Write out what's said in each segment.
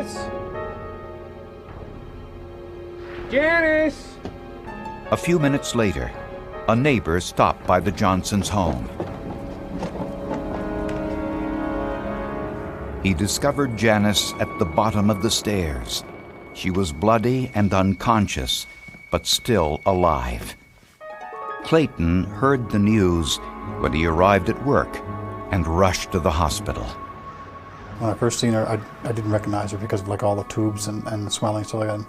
Janice! Janice! A few minutes later, a neighbor stopped by the Johnsons' home. He discovered Janice at the bottom of the stairs. She was bloody and unconscious, but still alive. Clayton heard the news when he arrived at work and rushed to the hospital. When I first seen her, I didn't recognize her because of like all the tubes and the swelling and stuff like that.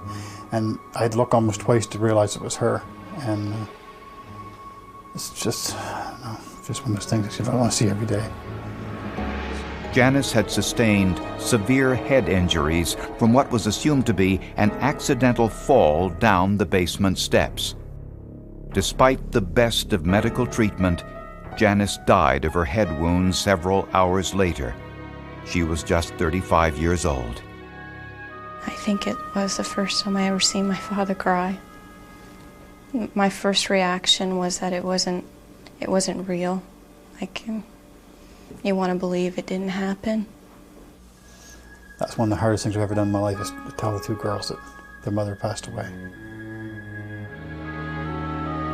And I'd look almost twice to realize it was her. And it's just, I don't know, just one of those things that you don't want to see every day. Janice had sustained severe head injuries from what was assumed to be an accidental fall down the basement steps. Despite the best of medical treatment, Janice died of her head wounds several hours later. She was just 35 years old. I think it was the first time I ever seen my father cry. My first reaction was that it wasn't real. Like, you want to believe it didn't happen. That's one of the hardest things I've ever done in my life, is to tell the two girls that their mother passed away.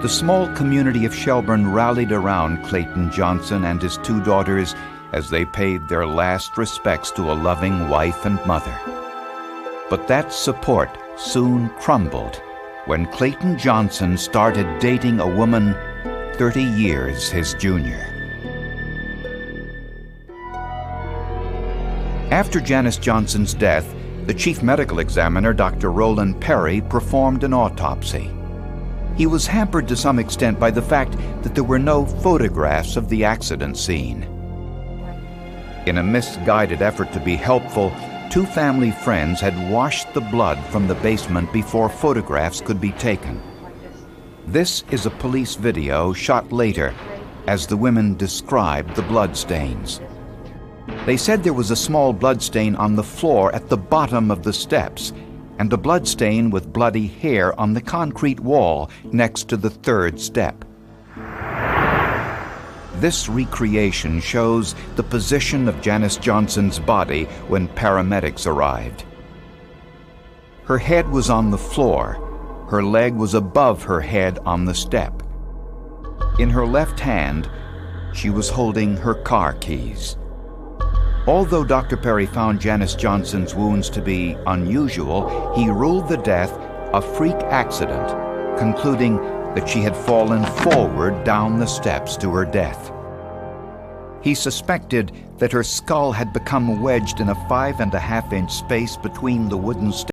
The small community of Shelburne rallied around Clayton Johnson and his two daughters as they paid their last respects to a loving wife and mother. But that support soon crumbled when Clayton Johnson started dating a woman 30 years his junior. After Janice Johnson's death, the chief medical examiner, Dr. Roland Perry, performed an autopsy. He was hampered to some extent by the fact that there were no photographs of the accident scene. In a misguided effort to be helpful, two family friends had washed the blood from the basement before photographs could be taken. This is a police video shot later as the women described the blood stains. They said there was a small blood stain on the floor at the bottom of the steps and a blood stain with bloody hair on the concrete wall next to the third step. This recreation shows the position of Janice Johnson's body when paramedics arrived. Her head was on the floor. Her leg was above her head on the step. In her left hand, she was holding her car keys. Although Dr. Perry found Janice Johnson's wounds to be unusual, he ruled the death a freak accident, concluding that she had fallen forward down the steps to her death. He suspected that her skull had become wedged in a 5.5-inch space between the wooden steps.